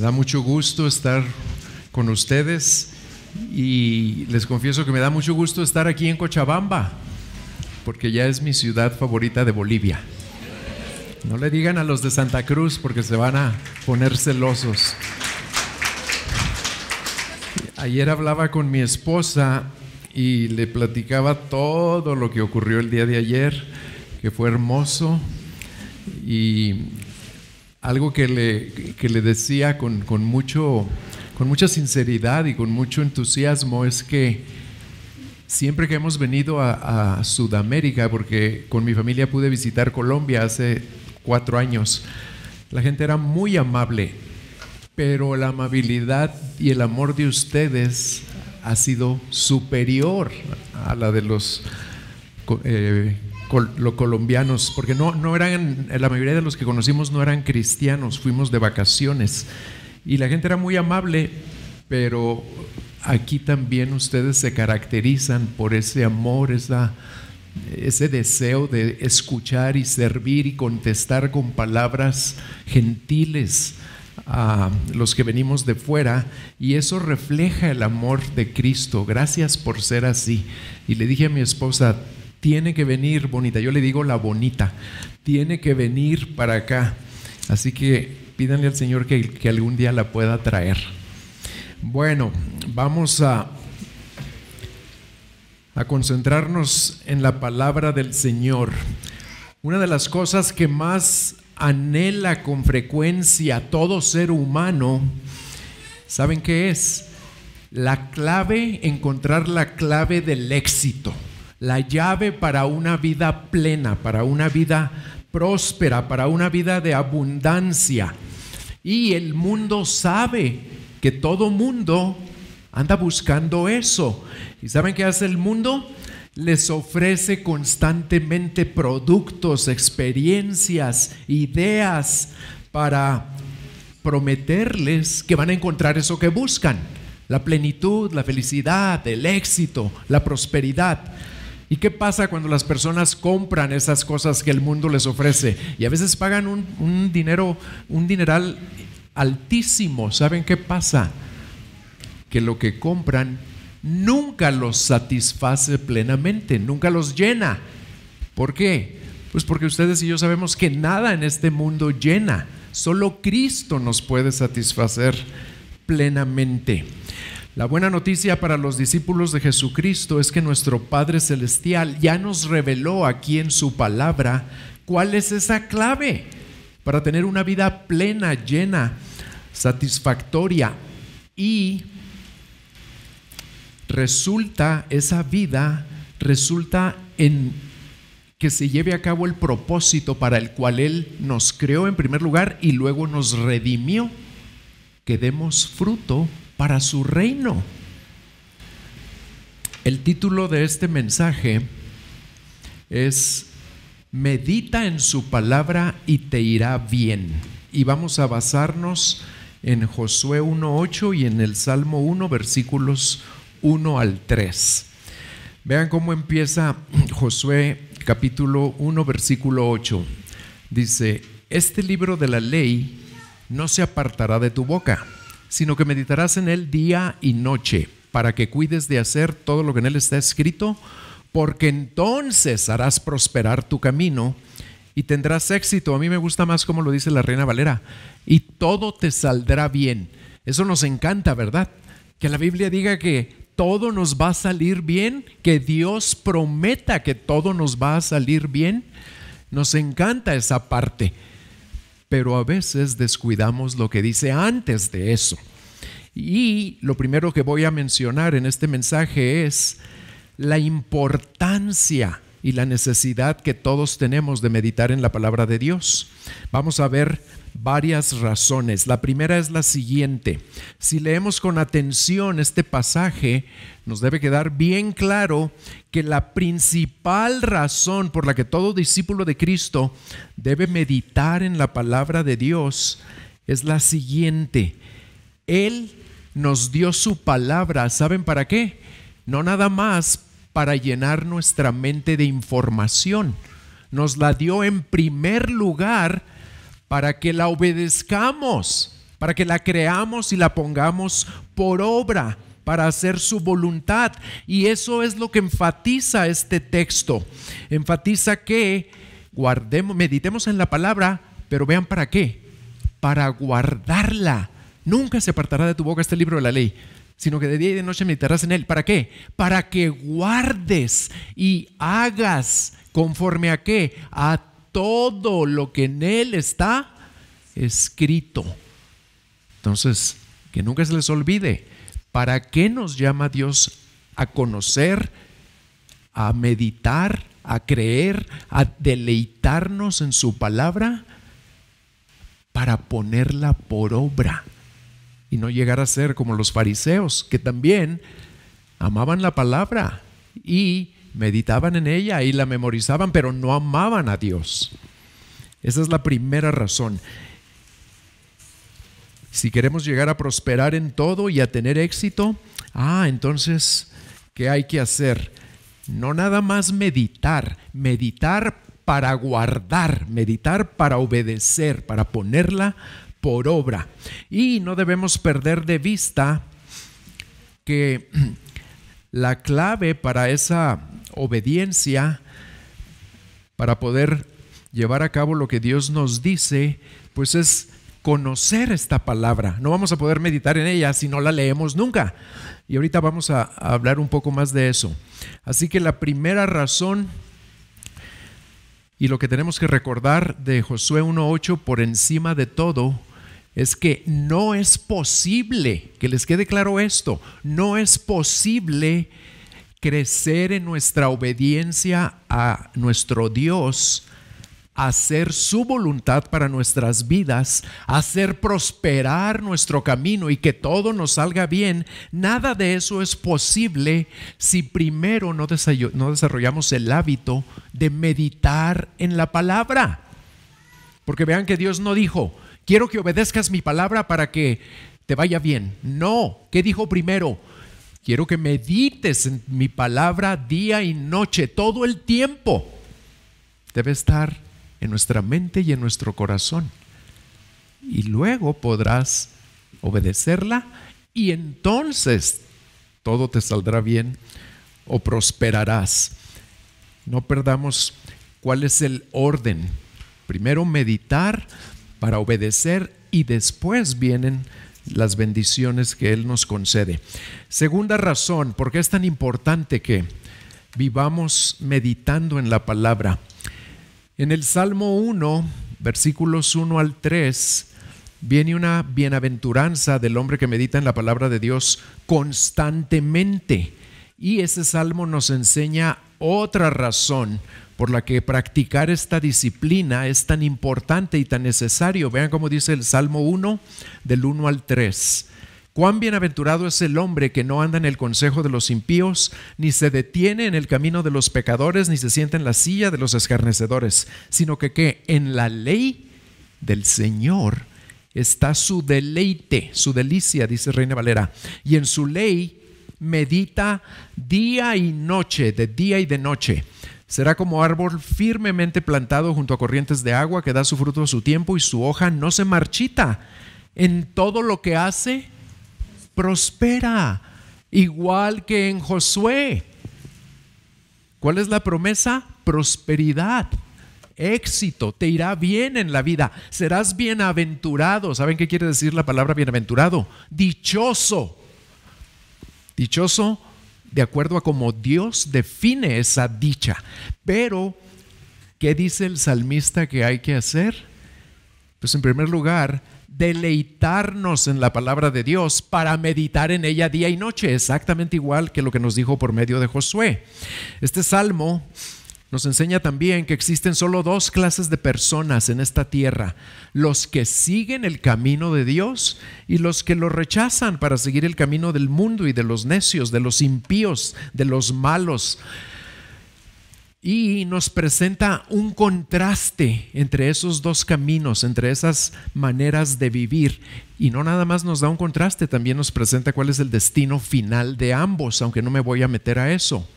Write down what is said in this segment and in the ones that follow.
da mucho gusto estar con ustedes y les confieso que me da mucho gusto estar aquí en Cochabamba, porque ya es mi ciudad favorita de Bolivia. No le digan a los de Santa Cruz porque se van a poner celosos. Ayer hablaba con mi esposa y le platicaba todo lo que ocurrió el día de ayer, que fue hermoso, y algo que le decía con mucha sinceridad y con mucho entusiasmo es que siempre que hemos venido a Sudamérica, porque con mi familia pude visitar Colombia hace 4 años, la gente era muy amable, pero la amabilidad y el amor de ustedes ha sido superior a la de los colombianos, porque no eran, la mayoría de los que conocimos no eran cristianos, fuimos de vacaciones y la gente era muy amable, pero aquí también ustedes se caracterizan por ese amor, ese deseo de escuchar y servir y contestar con palabras gentiles a los que venimos de fuera, y eso refleja el amor de Cristo. Gracias por ser así. Y le dije a mi esposa, tiene que venir, bonita, yo le digo la bonita, tiene que venir para acá, así que pídanle al Señor que algún día la pueda traer. Bueno, vamos a concentrarnos en la palabra del Señor. Una de las cosas que más anhela con frecuencia todo ser humano, ¿saben qué es? La clave, encontrar la clave del éxito, la llave para una vida plena, para una vida próspera, para una vida de abundancia. Y el mundo sabe que todo mundo anda buscando eso. ¿Y saben qué hace el mundo? Les ofrece constantemente productos, experiencias, ideas para prometerles que van a encontrar eso que buscan: la plenitud, la felicidad, el éxito, la prosperidad. ¿Y qué pasa cuando las personas compran esas cosas que el mundo les ofrece? Y a veces pagan un dineral altísimo. ¿Saben qué pasa? Que lo que compran nunca los satisface plenamente, nunca los llena. ¿Por qué? Pues porque ustedes y yo sabemos que nada en este mundo llena. Solo Cristo nos puede satisfacer plenamente. La buena noticia para los discípulos de Jesucristo es que nuestro Padre Celestial ya nos reveló aquí en su palabra cuál es esa clave para tener una vida plena, llena, satisfactoria. Y esa vida resulta en que se lleve a cabo el propósito para el cual Él nos creó en primer lugar y luego nos redimió, que demos fruto para su reino. El título de este mensaje es Medita en su palabra y te irá bien. Y vamos a basarnos en Josué 1:8 y en el Salmo 1, versículos 1 al 3. Vean cómo empieza Josué capítulo 1, versículo 8. Dice: este libro de la ley no se apartará de tu boca, sino que meditarás en él día y noche, para que cuides de hacer todo lo que en él está escrito, porque entonces harás prosperar tu camino y tendrás éxito. A mí me gusta más como lo dice la Reina Valera: y todo te saldrá bien. Eso nos encanta, ¿verdad? Que la Biblia diga que todo nos va a salir bien, que Dios prometa que todo nos va a salir bien. Nos encanta esa parte, pero a veces descuidamos lo que dice antes de eso. Y lo primero que voy a mencionar en este mensaje es la importancia y la necesidad que todos tenemos de meditar en la palabra de Dios. Vamos a ver varias razones. La primera es la siguiente: si leemos con atención este pasaje, nos debe quedar bien claro que la principal razón por la que todo discípulo de Cristo debe meditar en la palabra de Dios es la siguiente: Él nos dio su palabra, ¿saben para qué? No nada más para llenar nuestra mente de información. Nos la dio en primer lugar para que la obedezcamos. para que la creamos y la pongamos por obra, para hacer su voluntad. Y eso es lo que enfatiza este texto. Enfatiza que meditemos en la palabra, pero vean para qué. Para guardarla. Nunca se apartará de tu boca este libro de la ley, sino que de día y de noche meditarás en él. ¿Para qué? Para que guardes y hagas conforme a qué, a todo lo que en él está escrito. Entonces, que nunca se les olvide, ¿para qué nos llama Dios a conocer, a meditar, a creer, a deleitarnos en su palabra? Para ponerla por obra y no llegar a ser como los fariseos, que también amaban la palabra y meditaban en ella y la memorizaban, pero no amaban a Dios. Esa es la primera razón. Si queremos llegar a prosperar en todo y a tener éxito, entonces, ¿qué hay que hacer? No nada más meditar para guardar, meditar para obedecer, para ponerla por obra. Y no debemos perder de vista que la clave para esa obediencia, para poder llevar a cabo lo que Dios nos dice, pues es conocer esta palabra. No vamos a poder meditar en ella si no la leemos nunca. Y ahorita vamos a hablar un poco más de eso. Así que la primera razón y lo que tenemos que recordar de Josué 1:8 por encima de todo es que no es posible, que les quede claro esto, no es posible crecer en nuestra obediencia a nuestro Dios, hacer su voluntad para nuestras vidas, hacer prosperar nuestro camino y que todo nos salga bien. Nada de eso es posible si primero no desarrollamos el hábito de meditar en la palabra. Porque vean que Dios no dijo, quiero que obedezcas mi palabra para que te vaya bien. No, ¿qué dijo primero? Quiero que medites en mi palabra día y noche, todo el tiempo. Debe estar en nuestra mente y en nuestro corazón. Y luego podrás obedecerla y entonces todo te saldrá bien o prosperarás. No perdamos cuál es el orden. Primero meditar para obedecer y después vienen las bendiciones que Él nos concede. Segunda razón, ¿por qué es tan importante que vivamos meditando en la palabra? En el Salmo 1, versículos 1 al 3, viene una bienaventuranza del hombre que medita en la palabra de Dios constantemente. Y ese salmo nos enseña otra razón por la que practicar esta disciplina es tan importante y tan necesario. Vean cómo dice el Salmo 1, del 1 al 3. Cuán bienaventurado es el hombre que no anda en el consejo de los impíos, ni se detiene en el camino de los pecadores, ni se sienta en la silla de los escarnecedores, sino que en la ley del Señor está su deleite, su delicia, dice Reina Valera, y en su ley medita día y noche, de día y de noche. Será como árbol firmemente plantado junto a corrientes de agua, que da su fruto a su tiempo y su hoja no se marchita. En todo lo que hace, prospera, igual que en Josué. ¿Cuál es la promesa? Prosperidad, éxito, te irá bien en la vida, serás bienaventurado. ¿Saben qué quiere decir la palabra bienaventurado? Dichoso. Dichoso de acuerdo a cómo Dios define esa dicha. Pero, ¿qué dice el salmista que hay que hacer? Pues en primer lugar, deleitarnos en la palabra de Dios para meditar en ella día y noche, exactamente igual que lo que nos dijo por medio de Josué. Este salmo nos enseña también que existen solo dos clases de personas en esta tierra: los que siguen el camino de Dios y los que lo rechazan para seguir el camino del mundo y de los necios, de los impíos, de los malos. Y nos presenta un contraste entre esos dos caminos, entre esas maneras de vivir. Y no nada más nos da un contraste, también nos presenta cuál es el destino final de ambos, aunque no me voy a meter a eso.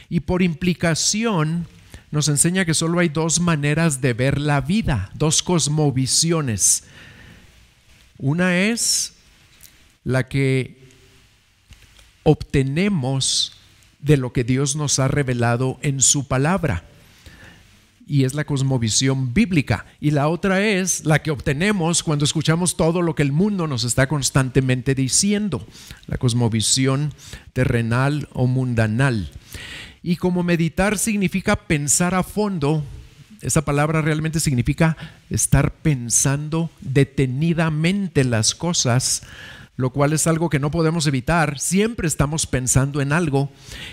Y por implicación nos enseña que solo hay dos maneras de ver la vida, dos cosmovisiones. Una es la que obtenemos de lo que Dios nos ha revelado en su palabra, y es la cosmovisión bíblica. Y la otra es la que obtenemos cuando escuchamos todo lo que el mundo nos está constantemente diciendo, la cosmovisión terrenal o mundanal. Y como meditar significa pensar a fondo, esa palabra realmente significa estar pensando detenidamente las cosas, lo cual es algo que no podemos evitar. Siempre estamos pensando en algo,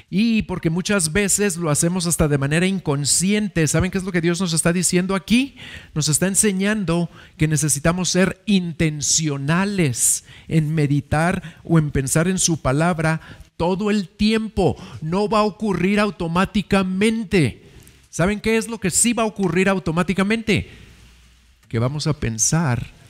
y porque muchas veces lo hacemos hasta de manera inconsciente. ¿Saben qué es lo que Dios nos está diciendo aquí? Nos está enseñando que necesitamos ser intencionales en meditar o en pensar en su palabra todo el tiempo. No va a ocurrir automáticamente. ¿Saben qué es lo que sí va a ocurrir automáticamente? Que vamos a pensar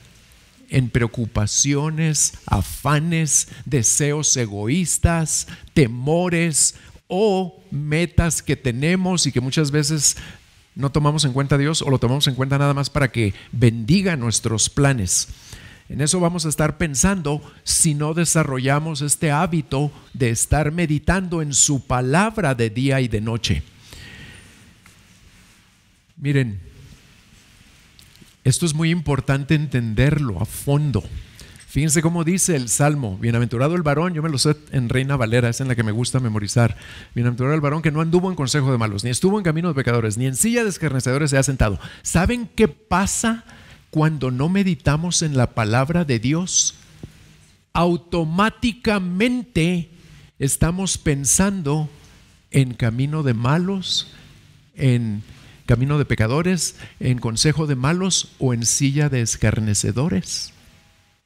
en preocupaciones, afanes, deseos egoístas, temores o metas que tenemos y que muchas veces no tomamos en cuenta a Dios, o lo tomamos en cuenta nada más para que bendiga nuestros planes. En eso vamos a estar pensando si no desarrollamos este hábito de estar meditando en su palabra de día y de noche. Miren, esto es muy importante entenderlo a fondo. Fíjense cómo dice el Salmo: bienaventurado el varón, yo me lo sé en Reina Valera, es en la que me gusta memorizar. Bienaventurado el varón que no anduvo en consejo de malos, ni estuvo en camino de pecadores, ni en silla de escarnecedores se ha sentado. ¿Saben qué pasa cuando no meditamos en la palabra de Dios? Automáticamente estamos pensando en camino de malos, en camino de pecadores, en consejo de malos o en silla de escarnecedores.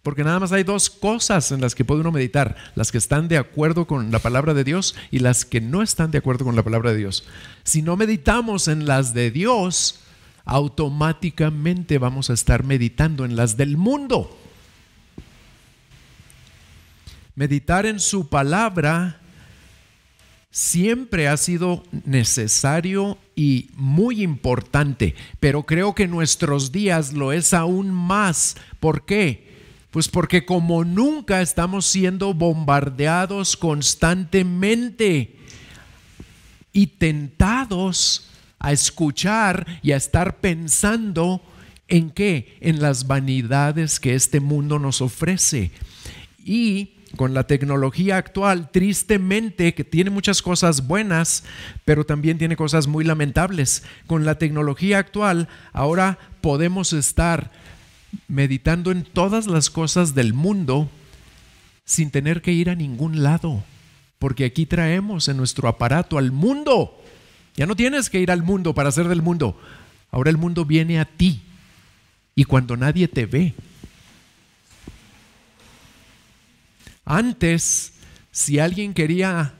Porque nada más hay dos cosas en las que puede uno meditar: las que están de acuerdo con la palabra de Dios y las que no están de acuerdo con la palabra de Dios. Si no meditamos en las de Dios, automáticamente vamos a estar meditando en las del mundo. Meditar en su palabra siempre ha sido necesario y muy importante, pero creo que en nuestros días lo es aún más. ¿Por qué? Pues porque como nunca estamos siendo bombardeados constantemente y tentados a escuchar y a estar pensando ¿en qué? En las vanidades que este mundo nos ofrece. Y con la tecnología actual, tristemente, que tiene muchas cosas buenas, pero también tiene cosas muy lamentables. Con la tecnología actual, ahora podemos estar meditando en todas las cosas del mundo sin tener que ir a ningún lado, porque aquí traemos en nuestro aparato al mundo. Ya no tienes que ir al mundo para ser del mundo. Ahora el mundo viene a ti, y cuando nadie te ve. Antes, si alguien quería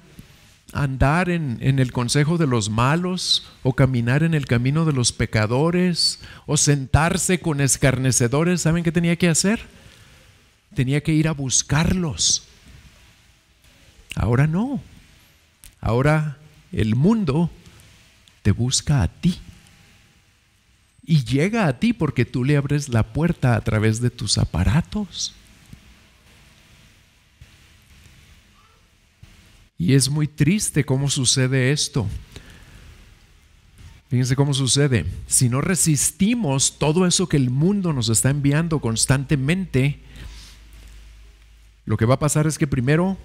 andar en el consejo de los malos, o caminar en el camino de los pecadores, o sentarse con escarnecedores, ¿saben qué tenía que hacer? Tenía que ir a buscarlos. Ahora no. Ahora el mundo te busca a ti, y llega a ti porque tú le abres la puerta a través de tus aparatos. Y es muy triste cómo sucede esto. Fíjense cómo sucede. Si no resistimos todo eso que el mundo nos está enviando constantemente, lo que va a pasar es que primero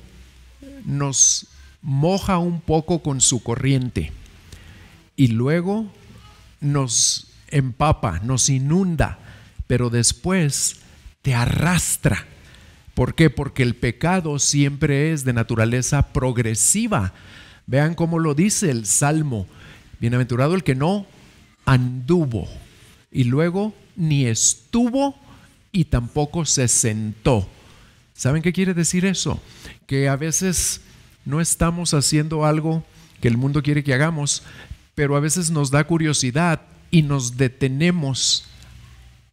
nos moja un poco con su corriente, y luego nos empapa, nos inunda, pero después te arrastra. ¿Por qué? Porque el pecado siempre es de naturaleza progresiva. Vean cómo lo dice el Salmo: bienaventurado el que no anduvo, y luego ni estuvo, y tampoco se sentó. ¿Saben qué quiere decir eso? Que a veces no estamos haciendo algo que el mundo quiere que hagamos, pero a veces nos da curiosidad y nos detenemos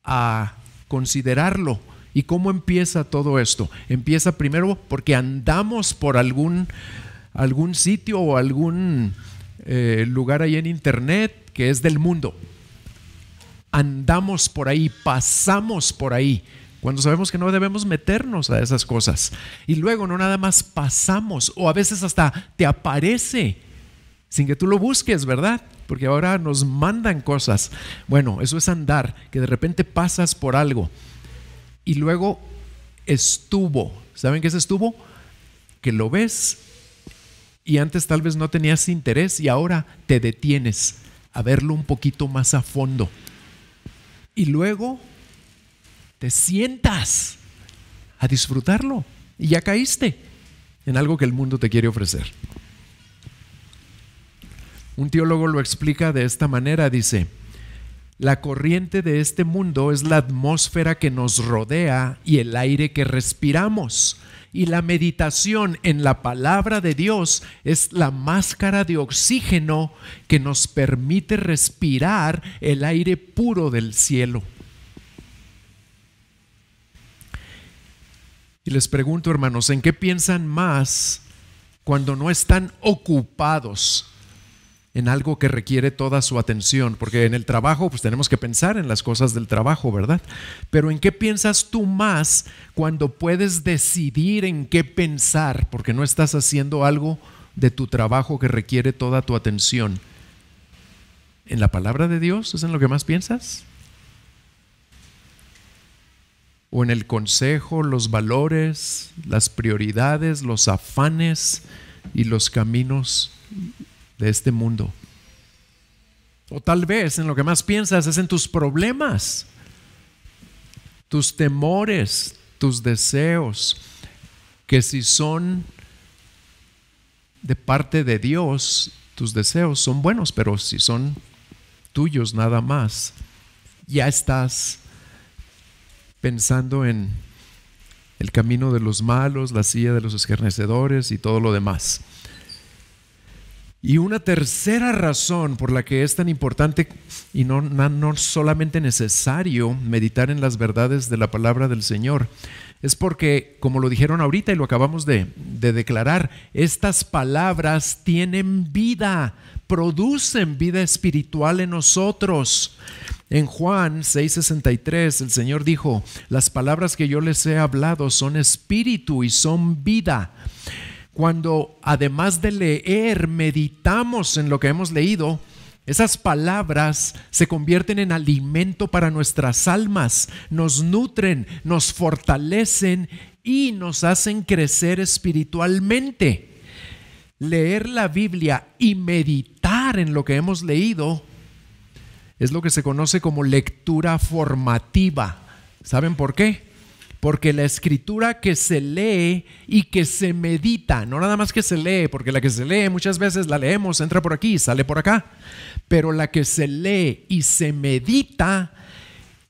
a considerarlo. ¿Y cómo empieza todo esto? Empieza primero porque andamos por algún sitio o algún lugar ahí en internet que es del mundo. Andamos por ahí, pasamos por ahí. cuando sabemos que no debemos meternos a esas cosas. Y luego no nada más pasamos, o a veces hasta te aparece sin que tú lo busques, ¿verdad? Porque ahora nos mandan cosas. Bueno, eso es andar, que de repente pasas por algo y luego estuvo. ¿Saben qué es estuvo? Que lo ves y antes tal vez no tenías interés y ahora te detienes a verlo un poquito más a fondo. Y luego te sientas a disfrutarlo y ya caíste en algo que el mundo te quiere ofrecer. Un teólogo lo explica de esta manera, dice: la corriente de este mundo es la atmósfera que nos rodea y el aire que respiramos. Y la meditación en la palabra de Dios es la máscara de oxígeno que nos permite respirar el aire puro del cielo. Y les pregunto, hermanos, ¿en qué piensan más cuando no están ocupados en algo que requiere toda su atención? Porque en el trabajo pues tenemos que pensar en las cosas del trabajo, ¿verdad? Pero ¿en qué piensas tú más cuando puedes decidir en qué pensar? Porque no estás haciendo algo de tu trabajo que requiere toda tu atención. ¿En la palabra de Dios es en lo que más piensas? ¿O en el consejo, los valores, las prioridades, los afanes y los caminos de este mundo? O tal vez en lo que más piensas es en tus problemas, tus temores, tus deseos, que si son de parte de Dios, tus deseos son buenos, pero si son tuyos nada más, ya estás pensando en el camino de los malos, la silla de los escarnecedores y todo lo demás. Y una tercera razón por la que es tan importante y no solamente necesario meditar en las verdades de la palabra del Señor, es porque, como lo dijeron ahorita y lo acabamos de declarar, estas palabras tienen vida, producen vida espiritual en nosotros. En Juan 6:63 el Señor dijo: las palabras que yo les he hablado son espíritu y son vida. Cuando además de leer, meditamos en lo que hemos leído, esas palabras se convierten en alimento para nuestras almas, nos nutren, nos fortalecen y nos hacen crecer espiritualmente. Leer la Biblia y meditar en lo que hemos leído es lo que se conoce como lectura formativa. ¿Saben por qué? Porque la escritura que se lee y que se medita, no nada más que se lee, porque la que se lee muchas veces la leemos, entra por aquí, sale por acá, pero la que se lee y se medita,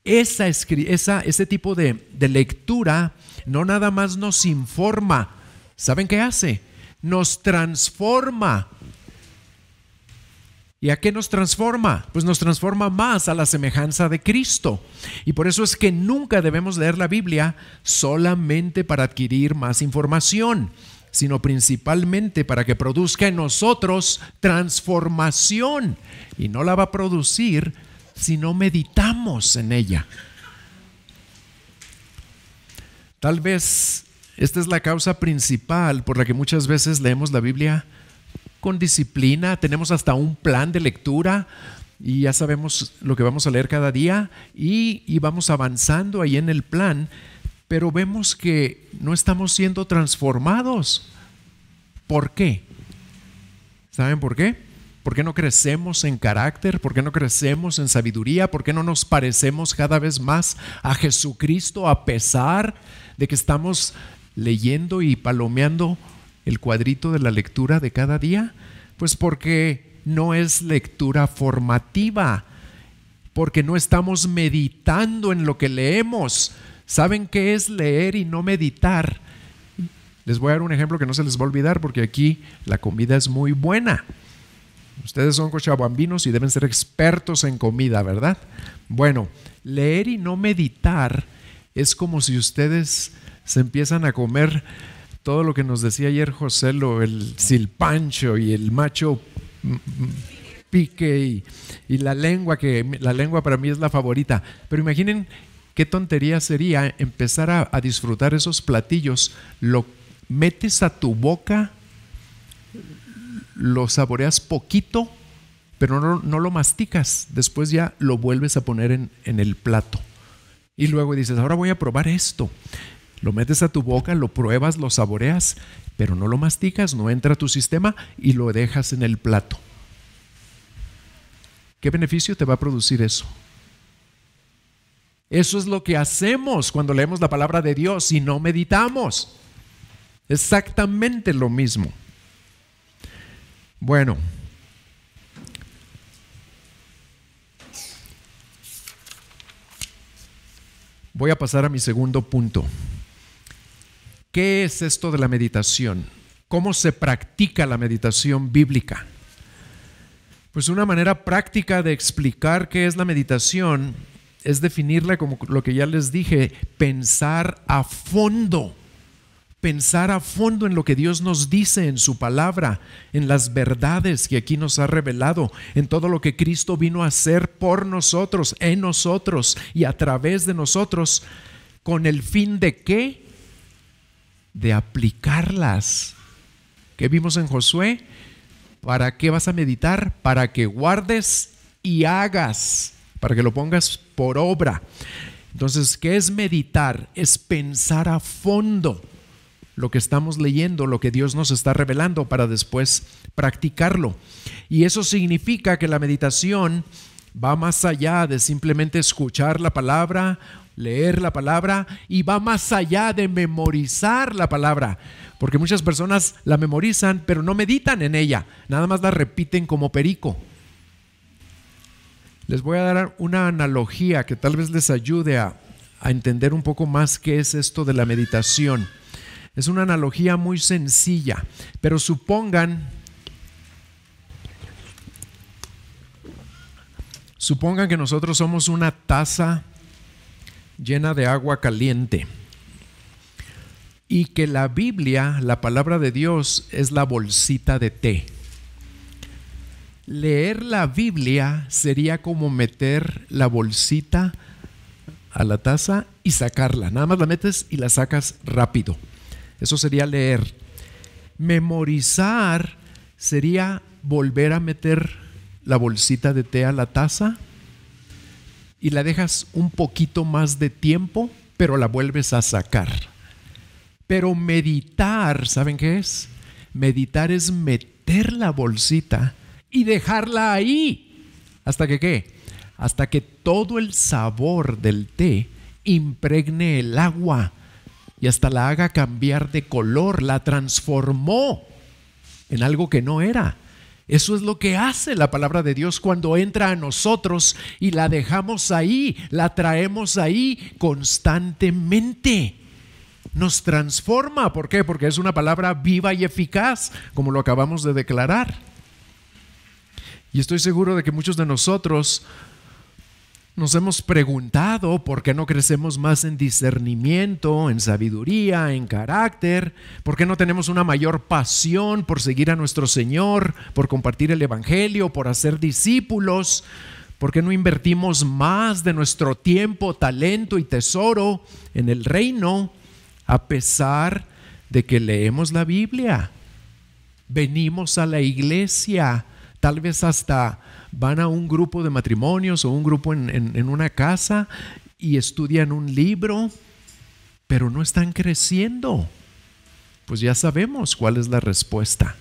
ese tipo de lectura no nada más nos informa, ¿saben qué hace? Nos transforma. ¿Y a qué nos transforma? Pues nos transforma más a la semejanza de Cristo. Y por eso es que nunca debemos leer la Biblia solamente para adquirir más información, sino principalmente para que produzca en nosotros transformación. Y no la va a producir si no meditamos en ella. Tal vez esta es la causa principal por la que muchas veces leemos la Biblia con disciplina, tenemos hasta un plan de lectura y ya sabemos lo que vamos a leer cada día y vamos avanzando ahí en el plan, pero vemos que no estamos siendo transformados. ¿Por qué? ¿Saben por qué? ¿Por qué no crecemos en carácter? ¿Por qué no crecemos en sabiduría? ¿Por qué no nos parecemos cada vez más a Jesucristo a pesar de que estamos leyendo y palomeando el cuadrito de la lectura de cada día? Pues porque no es lectura formativa, porque no estamos meditando en lo que leemos. ¿Saben qué es leer y no meditar? Les voy a dar un ejemplo que no se les va a olvidar, porque aquí la comida es muy buena. Ustedes son cochabambinos y deben ser expertos en comida, ¿verdad? Bueno, leer y no meditar es como si ustedes se empiezan a comer todo lo que nos decía ayer José, el silpancho y el macho pique y la lengua, que la lengua para mí es la favorita. Pero imaginen qué tontería sería empezar a disfrutar esos platillos. Lo metes a tu boca, lo saboreas poquito, pero no lo masticas. Después ya lo vuelves a poner en el plato. Y luego dices, ahora voy a probar esto. Lo metes a tu boca, lo pruebas, lo saboreas, pero no lo masticas, no entra a tu sistema y lo dejas en el plato. ¿Qué beneficio te va a producir eso? Eso es lo que hacemos cuando leemos la palabra de Dios y no meditamos. Exactamente lo mismo. Bueno, voy a pasar a mi segundo punto. ¿Qué es esto de la meditación? ¿Cómo se practica la meditación bíblica? Pues una manera práctica de explicar qué es la meditación es definirla como lo que ya les dije, pensar a fondo en lo que Dios nos dice en su palabra, en las verdades que aquí nos ha revelado, en todo lo que Cristo vino a hacer por nosotros, en nosotros y a través de nosotros, con el fin de ¿qué? De aplicarlas. ¿Qué vimos en Josué? ¿Para qué vas a meditar? Para que guardes y hagas, para que lo pongas por obra. Entonces, ¿qué es meditar? Es pensar a fondo lo que estamos leyendo, lo que Dios nos está revelando para después practicarlo. Y eso significa que la meditación va más allá de simplemente escuchar la palabra, leer la palabra, y va más allá de memorizar la palabra, porque muchas personas la memorizan pero no meditan en ella, nada más la repiten como perico. Les voy a dar una analogía que tal vez les ayude a entender un poco más qué es esto de la meditación. Es una analogía muy sencilla, pero supongan que nosotros somos una taza llena de agua caliente y que la Biblia, la palabra de Dios, es la bolsita de té. Leer la Biblia sería como meter la bolsita a la taza y sacarla. Nada más la metes y la sacas rápido. Eso sería leer. Memorizar sería volver a meter la bolsita de té a la taza y la dejas un poquito más de tiempo, pero la vuelves a sacar. Pero meditar, ¿saben qué es? Meditar es meter la bolsita y dejarla ahí. ¿Hasta que qué? Hasta que todo el sabor del té impregne el agua y hasta la haga cambiar de color, la transformó en algo que no era. Eso es lo que hace la palabra de Dios cuando entra a nosotros y la dejamos ahí, la traemos ahí constantemente. Nos transforma. ¿Por qué? Porque es una palabra viva y eficaz, como lo acabamos de declarar. Y estoy seguro de que muchos de nosotros nos hemos preguntado por qué no crecemos más en discernimiento, en sabiduría, en carácter, por qué no tenemos una mayor pasión por seguir a nuestro Señor, por compartir el Evangelio, por hacer discípulos, por qué no invertimos más de nuestro tiempo, talento y tesoro en el reino, a pesar de que leemos la Biblia, venimos a la iglesia, tal vez hasta van a un grupo de matrimonios o un grupo en una casa y estudian un libro, pero no están creciendo. Pues ya sabemos cuál es la respuesta.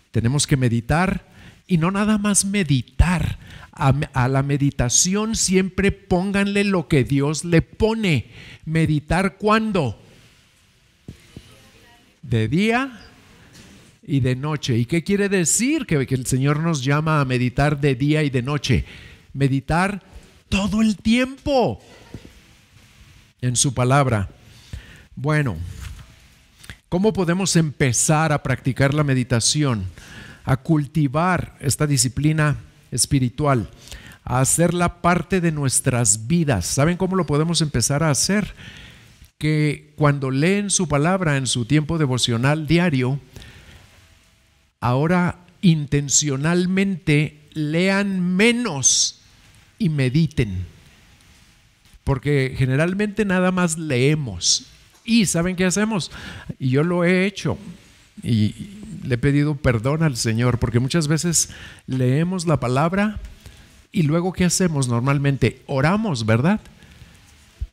Tenemos que meditar, y no nada más meditar. A la meditación siempre pónganle lo que Dios le pone. ¿Meditar cuándo? De día y de noche. ¿Y qué quiere decir? Que el Señor nos llama a meditar de día y de noche. Meditar todo el tiempo en su palabra. Bueno, ¿cómo podemos empezar a practicar la meditación? A cultivar esta disciplina espiritual, a hacerla parte de nuestras vidas. ¿Saben cómo lo podemos empezar a hacer? Que cuando leen su palabra en su tiempo devocional diario, ahora intencionalmente lean menos y mediten. porque generalmente nada más leemos. Y ¿saben qué hacemos? Y yo lo he hecho y le he pedido perdón al Señor, porque muchas veces leemos la palabra y luego ¿qué hacemos? Normalmente oramos, ¿verdad?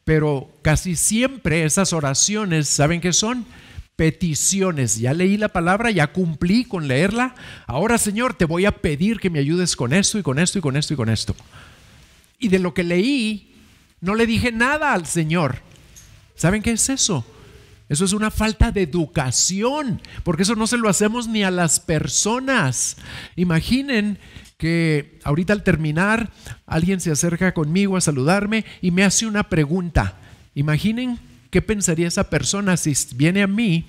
Pero casi siempre esas oraciones, ¿saben qué son? Peticiones. Ya leí la palabra, ya cumplí con leerla. Ahora, Señor, te voy a pedir que me ayudes con esto y con esto y con esto y con esto. Y de lo que leí, no le dije nada al Señor. ¿Saben qué es eso? Eso es una falta de educación, porque eso no se lo hacemos ni a las personas. Imaginen que ahorita al terminar alguien se acerca conmigo a saludarme y me hace una pregunta. Imaginen qué pensaría esa persona si viene a mí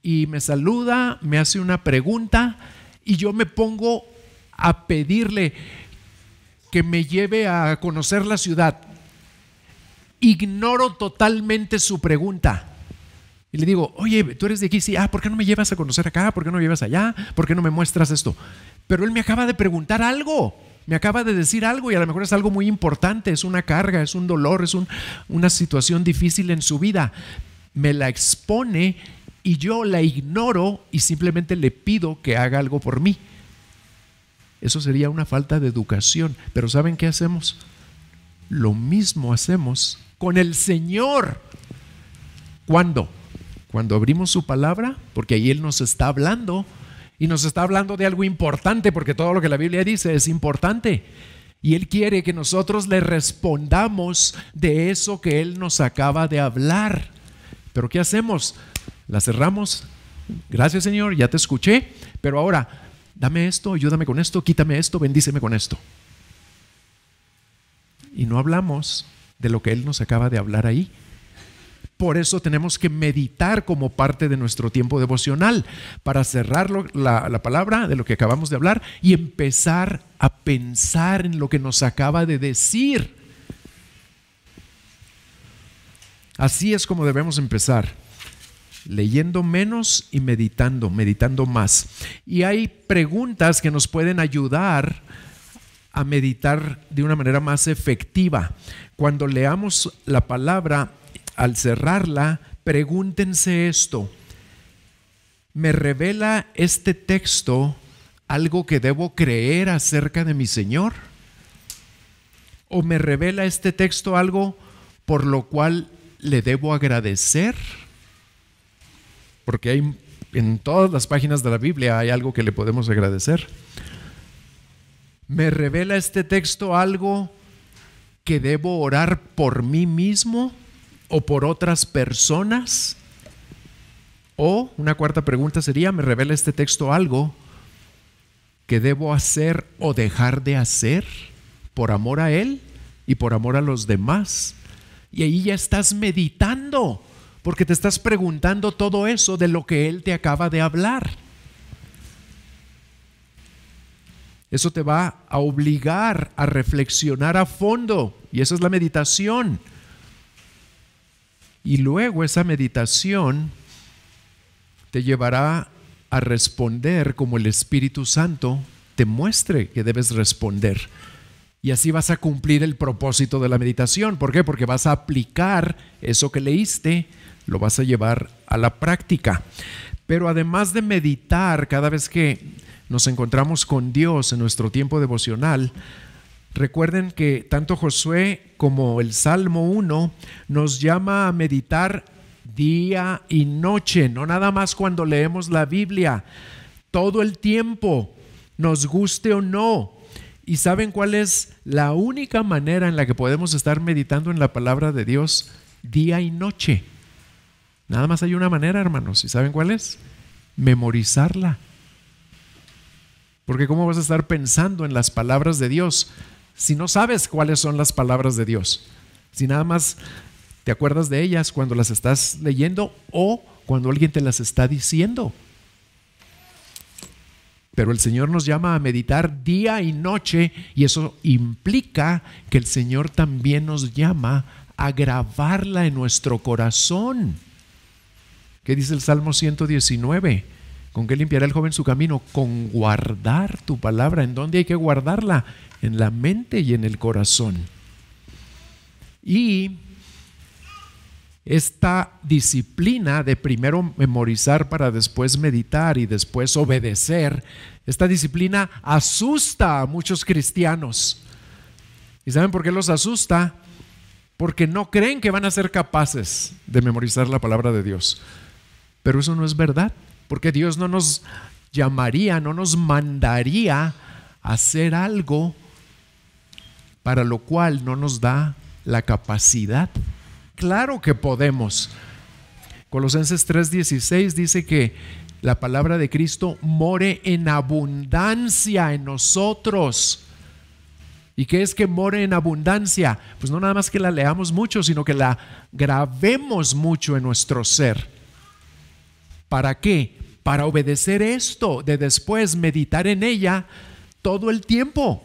y me saluda, me hace una pregunta y yo me pongo a pedirle que me lleve a conocer la ciudad. Ignoro totalmente su pregunta y le digo, oye, tú eres de aquí, sí, ¿por qué no me llevas a conocer acá? ¿Por qué no me llevas allá? ¿Por qué no me muestras esto? Pero él me acaba de preguntar algo, me acaba de decir algo y a lo mejor es algo muy importante, es una carga, es un dolor, es una situación difícil en su vida. Me la expone y yo la ignoro y simplemente le pido que haga algo por mí. Eso sería una falta de educación. Pero ¿saben qué hacemos? Lo mismo hacemos con el Señor. ¿Cuándo? Cuando abrimos su palabra, porque ahí Él nos está hablando y nos está hablando de algo importante, porque todo lo que la Biblia dice es importante. Y Él quiere que nosotros le respondamos de eso que Él nos acaba de hablar. ¿Pero qué hacemos? La cerramos. Gracias, Señor, ya te escuché, pero ahora dame esto, ayúdame con esto, quítame esto, bendíceme con esto. Y no hablamos de lo que Él nos acaba de hablar ahí. Por eso tenemos que meditar como parte de nuestro tiempo devocional, para cerrar la palabra de lo que acabamos de hablar y empezar a pensar en lo que nos acaba de decir. Así es como debemos empezar, leyendo menos y meditando más. Y hay preguntas que nos pueden ayudar a meditar de una manera más efectiva. Cuando leamos la palabra, al cerrarla, pregúntense esto: ¿me revela este texto algo que debo creer acerca de mi Señor? ¿O me revela este texto algo por lo cual le debo agradecer? Porque hay, en todas las páginas de la Biblia hay algo que le podemos agradecer. ¿Me revela este texto algo que debo orar por mí mismo o por otras personas? O una cuarta pregunta sería: ¿me revela este texto algo que debo hacer o dejar de hacer por amor a Él y por amor a los demás? Y ahí ya estás meditando, porque te estás preguntando todo eso de lo que Él te acaba de hablar. Eso te va a obligar a reflexionar a fondo, y esa es la meditación. Y luego esa meditación te llevará a responder como el Espíritu Santo te muestre que debes responder. Y así vas a cumplir el propósito de la meditación. ¿Por qué? Porque vas a aplicar eso que leíste, lo vas a llevar a la práctica. Pero además de meditar cada vez que nos encontramos con Dios en nuestro tiempo devocional, recuerden que tanto Josué como el Salmo 1 nos llama a meditar día y noche, no nada más cuando leemos la Biblia, todo el tiempo, nos guste o no. ¿Y saben cuál es la única manera en la que podemos estar meditando en la palabra de Dios día y noche? Nada más hay una manera, hermanos. ¿Y saben cuál es? Memorizarla. Porque ¿cómo vas a estar pensando en las palabras de Dios si no sabes cuáles son las palabras de Dios? Si nada más te acuerdas de ellas cuando las estás leyendo o cuando alguien te las está diciendo. Pero el Señor nos llama a meditar día y noche, y eso implica que el Señor también nos llama a grabarla en nuestro corazón. ¿Qué dice el Salmo 119? ¿Con qué limpiará el joven su camino? Con guardar tu palabra. ¿En dónde hay que guardarla? En la mente y en el corazón. Y esta disciplina de primero memorizar para después meditar y después obedecer, esta disciplina asusta a muchos cristianos. ¿Y saben por qué los asusta? Porque no creen que van a ser capaces de memorizar la palabra de Dios. Pero eso no es verdad, porque Dios no nos llamaría, no nos mandaría a hacer algo para lo cual no nos da la capacidad. Claro que podemos. Colosenses 3:16 dice que la palabra de Cristo more en abundancia en nosotros. ¿Y qué es que more en abundancia? Pues no nada más que la leamos mucho, sino que la grabemos mucho en nuestro ser. ¿Para qué? Para obedecer esto, de después meditar en ella todo el tiempo.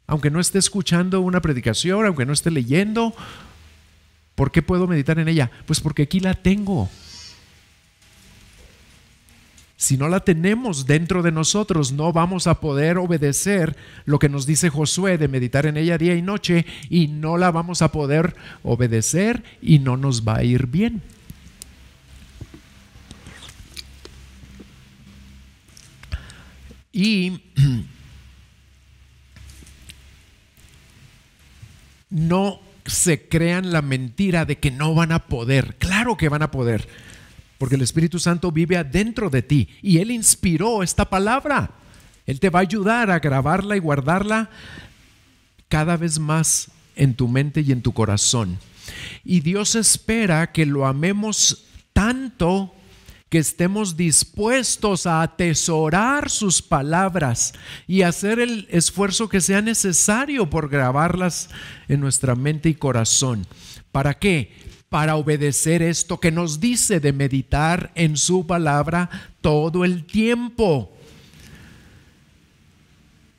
Aunque no esté escuchando una predicación, aunque no esté leyendo. ¿Por qué puedo meditar en ella? Pues porque aquí la tengo. Si no la tenemos dentro de nosotros, no vamos a poder obedecer lo que nos dice Josué de meditar en ella día y noche, y no la vamos a poder obedecer y no nos va a ir bien. Y no se crean la mentira de que no van a poder. Claro que van a poder, porque el Espíritu Santo vive adentro de ti y Él inspiró esta palabra. Él te va a ayudar a grabarla y guardarla cada vez más en tu mente y en tu corazón. Y Dios espera que lo amemos tanto que estemos dispuestos a atesorar sus palabras y hacer el esfuerzo que sea necesario por grabarlas en nuestra mente y corazón. ¿Para qué? Para obedecer esto que nos dice de meditar en su palabra todo el tiempo.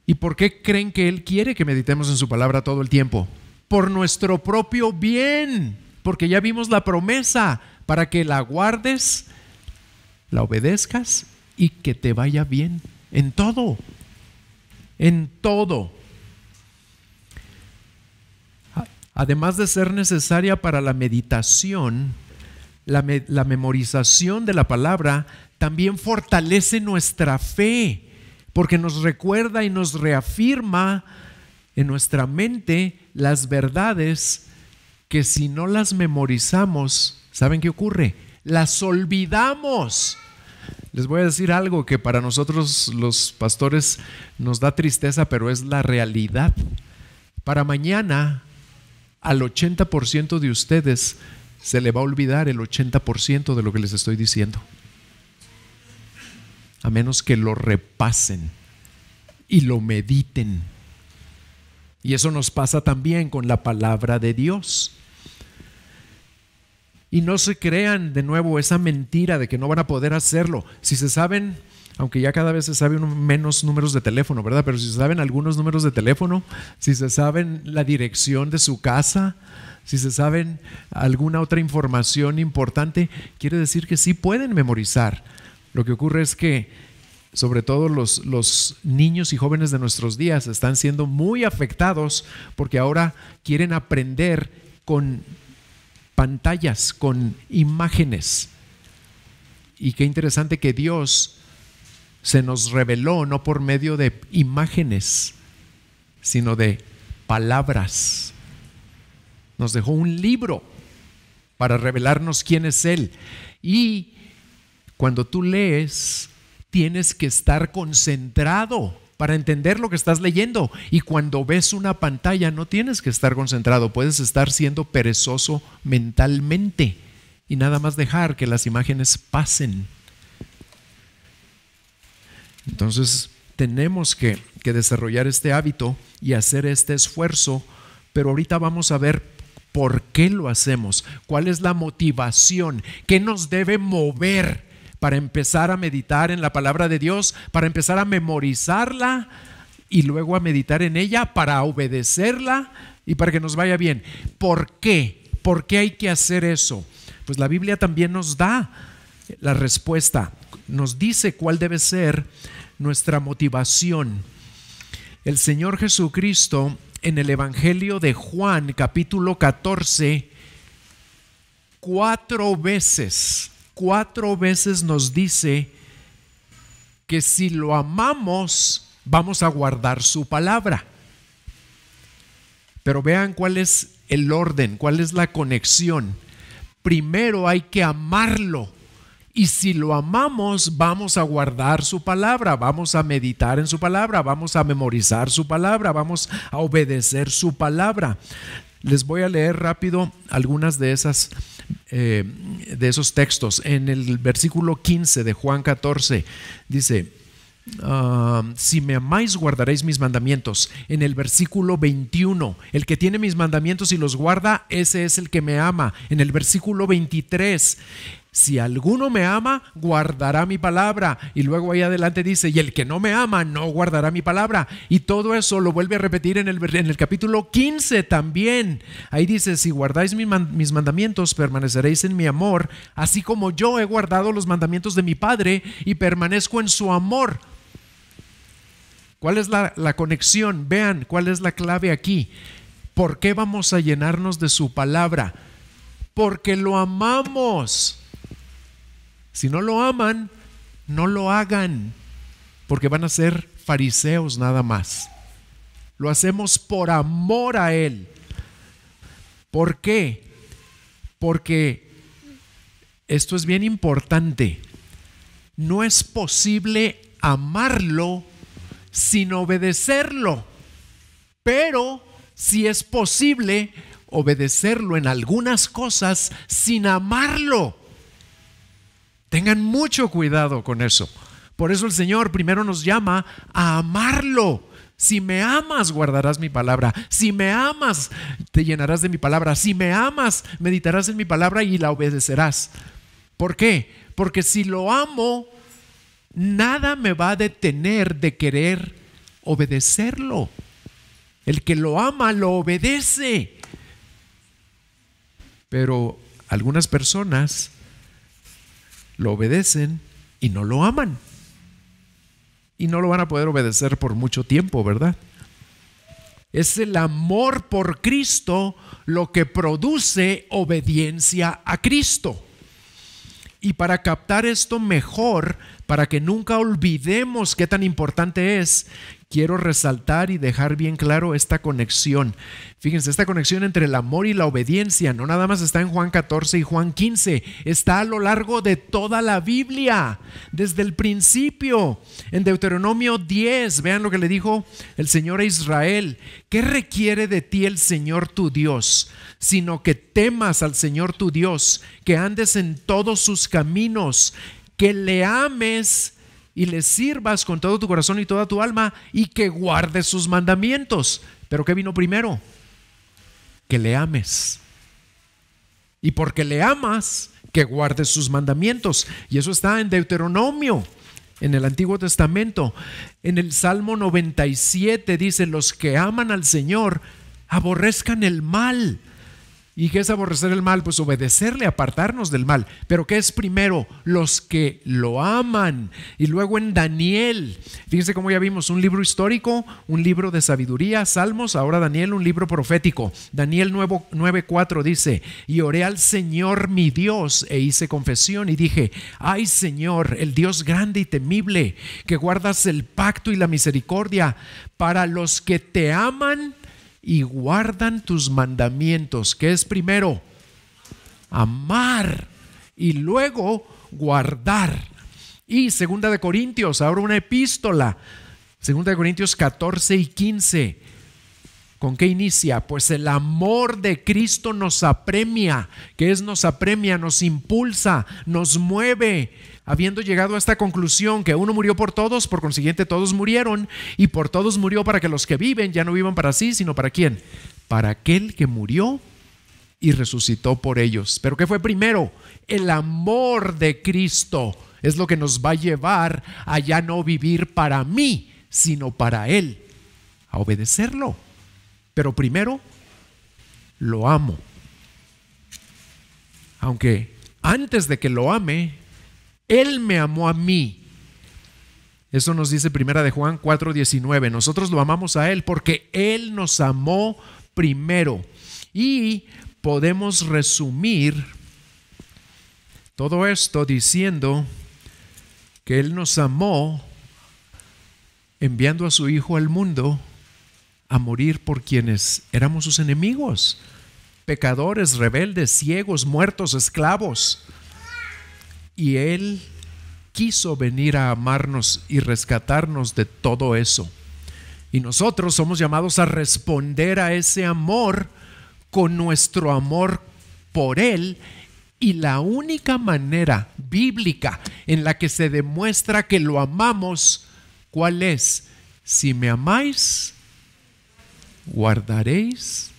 ¿Y por qué creen que Él quiere que meditemos en su palabra todo el tiempo? Por nuestro propio bien, porque ya vimos la promesa, para que la guardes, la obedezcas y que te vaya bien en todo. En todo. Además de ser necesaria para la meditación, la memorización de la palabra también fortalece nuestra fe, porque nos recuerda y nos reafirma en nuestra mente las verdades que si no las memorizamos, ¿saben qué ocurre? Las olvidamos. Les voy a decir algo que para nosotros los pastores nos da tristeza, pero es la realidad. Para mañana, al 80% de ustedes se le va a olvidar el 80% de lo que les estoy diciendo, a menos que lo repasen y lo mediten. Y eso nos pasa también con la palabra de Dios. Y no se crean de nuevo esa mentira de que no van a poder hacerlo. Si se saben, aunque ya cada vez se saben menos números de teléfono, ¿verdad? Pero si se saben algunos números de teléfono, si se saben la dirección de su casa, si se saben alguna otra información importante, quiere decir que sí pueden memorizar. Lo que ocurre es que sobre todo los niños y jóvenes de nuestros días están siendo muy afectados porque ahora quieren aprender con pantallas, con imágenes. Y qué interesante que Dios se nos reveló no por medio de imágenes, sino de palabras. Nos dejó un libro para revelarnos quién es Él. Y cuando tú lees, tienes que estar concentrado para entender lo que estás leyendo. Y cuando ves una pantalla no tienes que estar concentrado, puedes estar siendo perezoso mentalmente y nada más dejar que las imágenes pasen. Entonces tenemos que desarrollar este hábito y hacer este esfuerzo, pero ahorita vamos a ver por qué lo hacemos, cuál es la motivación, qué nos debe mover para empezar a meditar en la palabra de Dios, para empezar a memorizarla y luego a meditar en ella, para obedecerla y para que nos vaya bien. ¿Por qué? ¿Por qué hay que hacer eso? Pues la Biblia también nos da la respuesta, nos dice cuál debe ser nuestra motivación. El Señor Jesucristo en el Evangelio de Juan, capítulo 14, 4 veces nos dice que si lo amamos, vamos a guardar su palabra. Pero vean cuál es el orden, cuál es la conexión. Primero hay que amarlo. Y si lo amamos, vamos a guardar su palabra, vamos a meditar en su palabra, vamos a memorizar su palabra, vamos a obedecer su palabra. Les voy a leer rápido algunas de esos textos. En el versículo 15 de Juan 14 dice: si me amáis, guardaréis mis mandamientos. En el versículo 21, el que tiene mis mandamientos y los guarda, ese es el que me ama. En el versículo 23, si alguno me ama, guardará mi palabra. Y luego ahí adelante dice: y el que no me ama, no guardará mi palabra. Y todo eso lo vuelve a repetir en el capítulo 15 también. Ahí dice: si guardáis mis mandamientos, permaneceréis en mi amor, así como yo he guardado los mandamientos de mi Padre y permanezco en su amor. ¿Cuál es la conexión? Vean cuál es la clave aquí. ¿Por qué vamos a llenarnos de su palabra? Porque lo amamos. Si no lo aman, no lo hagan, porque van a ser fariseos nada más. Lo hacemos por amor a Él. ¿Por qué? Porque esto es bien importante. No es posible amarlo sin obedecerlo, pero sí es posible obedecerlo en algunas cosas sin amarlo. Tengan mucho cuidado con eso. Por eso el Señor primero nos llama a amarlo. Si me amas, guardarás mi palabra. Si me amas, te llenarás de mi palabra. Si me amas, meditarás en mi palabra y la obedecerás. ¿Por qué? Porque si lo amo, nada me va a detener de querer obedecerlo. El que lo ama, lo obedece. Pero algunas personas lo obedecen y no lo aman. Y no lo van a poder obedecer por mucho tiempo, ¿verdad? Es el amor por Cristo lo que produce obediencia a Cristo. Y para captar esto mejor, para que nunca olvidemos qué tan importante es, quiero resaltar y dejar bien claro esta conexión. Fíjense, esta conexión entre el amor y la obediencia no nada más está en Juan 14 y Juan 15, está a lo largo de toda la Biblia, desde el principio. En Deuteronomio 10, vean lo que le dijo el Señor a Israel: ¿qué requiere de ti el Señor tu Dios? Sino que temas al Señor tu Dios, que andes en todos sus caminos, que le ames y le sirvas con todo tu corazón y toda tu alma, y que guardes sus mandamientos. ¿Pero qué vino primero? Que le ames. Y porque le amas, que guardes sus mandamientos. Y eso está en Deuteronomio, en el Antiguo Testamento. En el Salmo 97 dice: los que aman al Señor aborrezcan el mal. ¿Y qué es aborrecer el mal? Pues obedecerle, apartarnos del mal. ¿Pero qué es primero? Los que lo aman. Y luego en Daniel, fíjense cómo ya vimos: un libro histórico, un libro de sabiduría, Salmos, ahora Daniel, un libro profético. Daniel 9:4 dice: y oré al Señor mi Dios e hice confesión y dije: ay Señor, el Dios grande y temible, que guardas el pacto y la misericordia para los que te aman y guardan tus mandamientos. ¿Qué es primero? Amar, y luego guardar. Y 2 de Corintios, ahora una epístola, 2 de Corintios 14 y 15. ¿Con qué inicia? Pues el amor de Cristo nos apremia. ¿Qué es nos apremia? Nos impulsa, nos mueve, habiendo llegado a esta conclusión: que uno murió por todos, por consiguiente todos murieron, y por todos murió para que los que viven ya no vivan para sí, sino para ¿quién? Para aquel que murió y resucitó por ellos. ¿Pero qué fue primero? El amor de Cristo es lo que nos va a llevar a ya no vivir para mí, sino para Él, a obedecerlo. Pero primero lo amo. Aunque antes de que lo ame, Él me amó a mí. Eso nos dice Primera de Juan 4:19. Nosotros lo amamos a Él porque Él nos amó primero. Y podemos resumir todo esto diciendo que Él nos amó enviando a su Hijo al mundo a morir por quienes éramos sus enemigos, pecadores, rebeldes, ciegos, muertos, esclavos. Y Él quiso venir a amarnos y rescatarnos de todo eso. Y nosotros somos llamados a responder a ese amor con nuestro amor por Él. Y la única manera bíblica en la que se demuestra que lo amamos, ¿cuál es? Si me amáis, guardaréis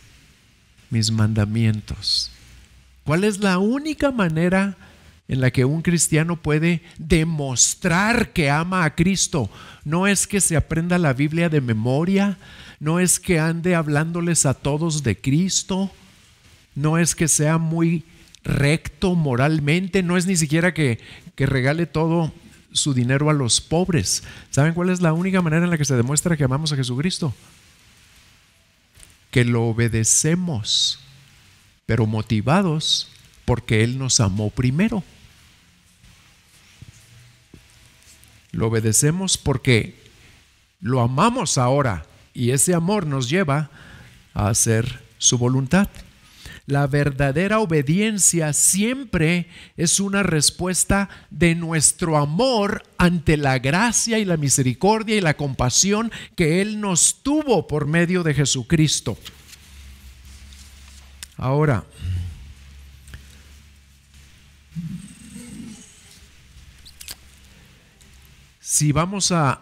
mis mandamientos. ¿Cuál es la única manera en la que un cristiano puede demostrar que ama a Cristo? No es que se aprenda la Biblia de memoria, no es que ande hablándoles a todos de Cristo, no es que sea muy recto moralmente, no es ni siquiera que regale todo su dinero a los pobres. ¿Saben cuál es la única manera en la que se demuestra que amamos a Jesucristo? Que lo obedecemos, pero motivados porque Él nos amó primero. Lo obedecemos porque lo amamos ahora y ese amor nos lleva a hacer su voluntad. La verdadera obediencia siempre es una respuesta de nuestro amor ante la gracia y la misericordia y la compasión que Él nos tuvo por medio de Jesucristo. Ahora, si vamos a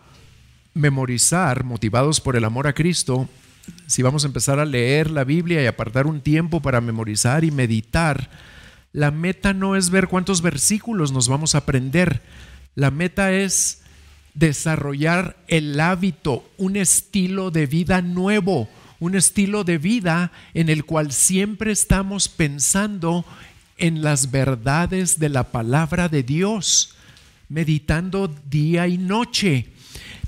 memorizar, motivados por el amor a Cristo, si vamos a empezar a leer la Biblia y apartar un tiempo para memorizar y meditar, la meta no es ver cuántos versículos nos vamos a aprender. La meta es desarrollar el hábito, un estilo de vida nuevo, un estilo de vida en el cual siempre estamos pensando en las verdades de la palabra de Dios, meditando día y noche.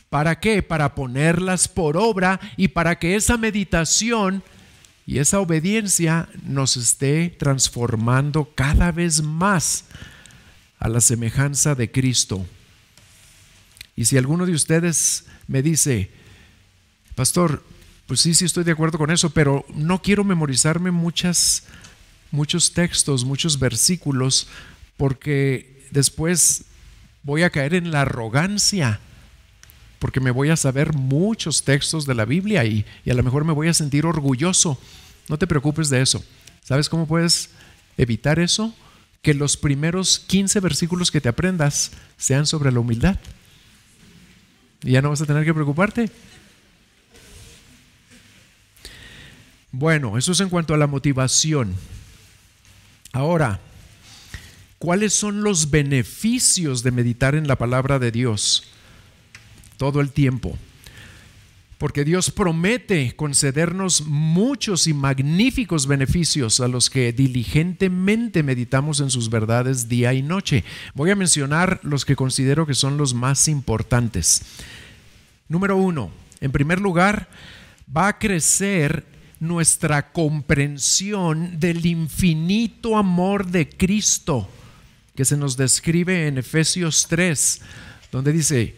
¿Para qué? Para ponerlas por obra y para que esa meditación y esa obediencia nos esté transformando cada vez más a la semejanza de Cristo. Y si alguno de ustedes me dice, pastor, pues sí estoy de acuerdo con eso, pero no quiero memorizarme muchos textos, muchos versículos, porque después voy a caer en la arrogancia, porque me voy a saber muchos textos de la Biblia y a lo mejor me voy a sentir orgulloso. No te preocupes de eso. ¿Sabes cómo puedes evitar eso? Que los primeros 15 versículos que te aprendas sean sobre la humildad. Y ya no vas a tener que preocuparte. Bueno, eso es en cuanto a la motivación. Ahora, ¿cuáles son los beneficios de meditar en la palabra de Dios todo el tiempo? Porque Dios promete concedernos muchos y magníficos beneficios a los que diligentemente meditamos en sus verdades día y noche. Voy a mencionar los que considero que son los más importantes. Número 1, en primer lugar, va a crecer nuestra comprensión del infinito amor de Cristo, que se nos describe en Efesios 3, donde dice,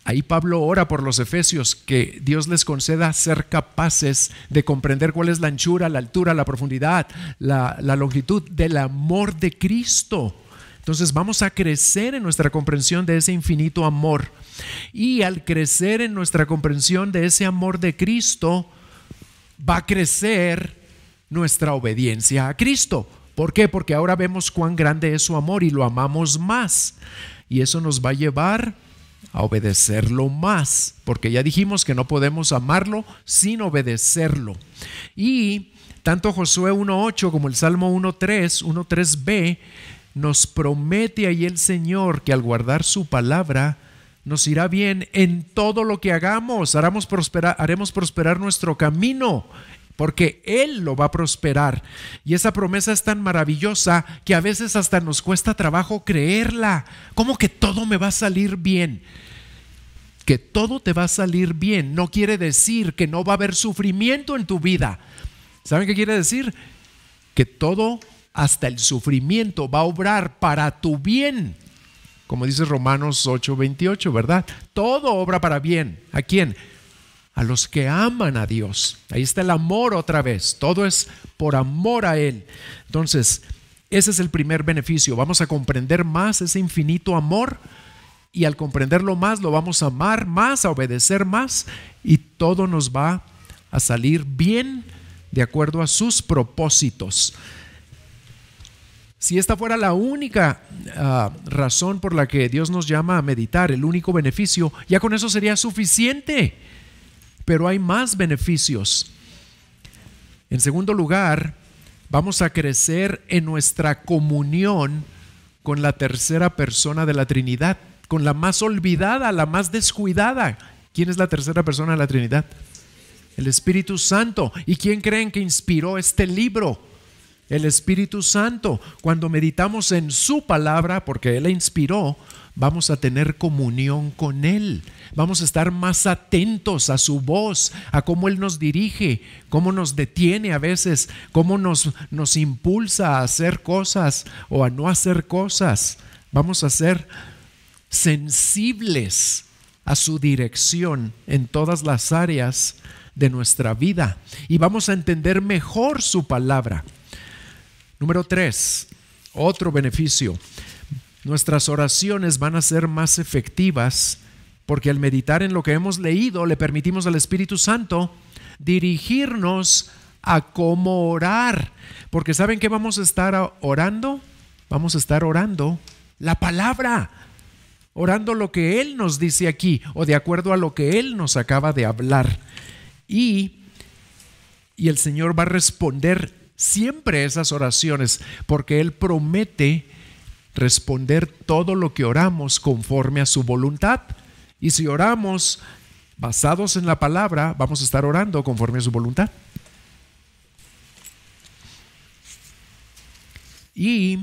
ahí Pablo ora por los efesios, que Dios les conceda ser capaces de comprender cuál es la anchura, la altura, la profundidad, la longitud del amor de Cristo. Entonces vamos a crecer en nuestra comprensión de ese infinito amor. Y al crecer en nuestra comprensión de ese amor de Cristo, va a crecer nuestra obediencia a Cristo. ¿Por qué? Porque ahora vemos cuán grande es su amor y lo amamos más. Y eso nos va a llevar a obedecerlo más, porque ya dijimos que no podemos amarlo sin obedecerlo. Y tanto Josué 1:8 como el Salmo 1:3b nos promete ahí el Señor que al guardar su palabra nos irá bien en todo lo que hagamos. Haremos prosperar nuestro camino, porque Él lo va a prosperar. Y esa promesa es tan maravillosa que a veces hasta nos cuesta trabajo creerla. ¿Cómo que todo me va a salir bien? que todo te va a salir bien no quiere decir que no va a haber sufrimiento en tu vida. ¿Saben qué quiere decir? Que todo, hasta el sufrimiento, va a obrar para tu bien. Como dice Romanos 8:28, ¿verdad? Todo obra para bien. ¿A quién? A los que aman a Dios. Ahí está el amor otra vez. Todo es por amor a Él. Entonces, ese es el primer beneficio. Vamos a comprender más ese infinito amor, y al comprenderlo más, lo vamos a amar más, a obedecer más, y todo nos va a salir bien de acuerdo a sus propósitos. Si esta fuera la única razón por la que Dios nos llama a meditar, el único beneficio, ya con eso sería suficiente. Pero hay más beneficios. En segundo lugar, vamos a crecer en nuestra comunión con la tercera persona de la Trinidad, con la más olvidada, la más descuidada. ¿Quién es la tercera persona de la Trinidad? El Espíritu Santo. ¿Y quién creen que inspiró este libro? El Espíritu Santo. Cuando meditamos en su palabra, porque Él la inspiró, vamos a tener comunión con Él. Vamos a estar más atentos a su voz, a cómo Él nos dirige, cómo nos detiene a veces, cómo nos impulsa a hacer cosas o a no hacer cosas. Vamos a ser sensibles a su dirección en todas las áreas de nuestra vida, y vamos a entender mejor su palabra. Número 3, otro beneficio. Nuestras oraciones van a ser más efectivas porque al meditar en lo que hemos leído le permitimos al Espíritu Santo dirigirnos a cómo orar. Porque ¿saben qué vamos a estar orando? Vamos a estar orando la palabra, orando lo que Él nos dice aquí o de acuerdo a lo que Él nos acaba de hablar. Y el Señor va a responder siempre esas oraciones porque Él promete responder todo lo que oramos conforme a su voluntad. Y si oramos basados en la palabra, vamos a estar orando conforme a su voluntad. Y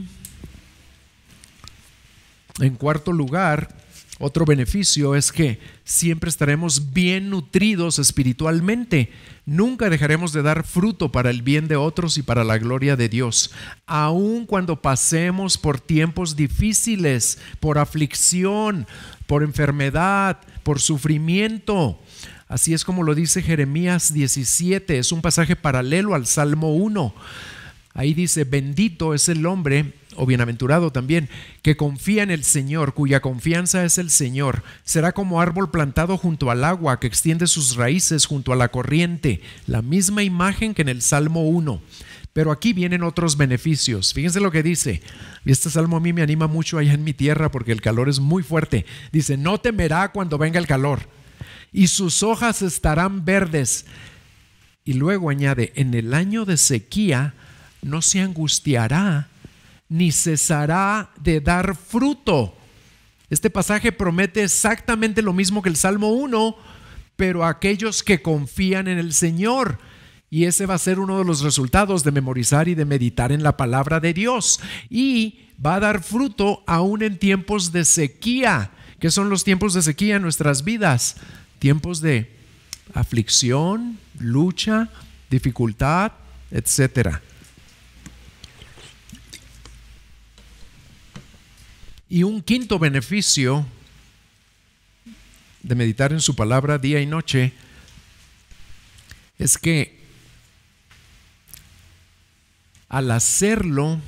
en cuarto lugar, otro beneficio es que siempre estaremos bien nutridos espiritualmente. Nunca dejaremos de dar fruto para el bien de otros y para la gloria de Dios. Aun cuando pasemos por tiempos difíciles, por aflicción, por enfermedad, por sufrimiento. Así es como lo dice Jeremías 17. Es un pasaje paralelo al Salmo 1. Ahí dice: bendito es el hombre, o bienaventurado también, que confía en el Señor, cuya confianza es el Señor. Será como árbol plantado junto al agua, que extiende sus raíces junto a la corriente. La misma imagen que en el Salmo 1. Pero aquí vienen otros beneficios. Fíjense lo que dice. Y este salmo a mí me anima mucho allá en mi tierra porque el calor es muy fuerte. Dice: no temerá cuando venga el calor, y sus hojas estarán verdes. Y luego añade: en el año de sequía no se angustiará, ni cesará de dar fruto. Este pasaje promete exactamente lo mismo que el Salmo 1, pero a aquellos que confían en el Señor. Y ese va a ser uno de los resultados de memorizar y de meditar en la palabra de Dios. Y va a dar fruto aún en tiempos de sequía. ¿Qué son los tiempos de sequía en nuestras vidas? Tiempos de aflicción, lucha, dificultad, etcétera. Y un quinto beneficio de meditar en su palabra día y noche es que al hacerlo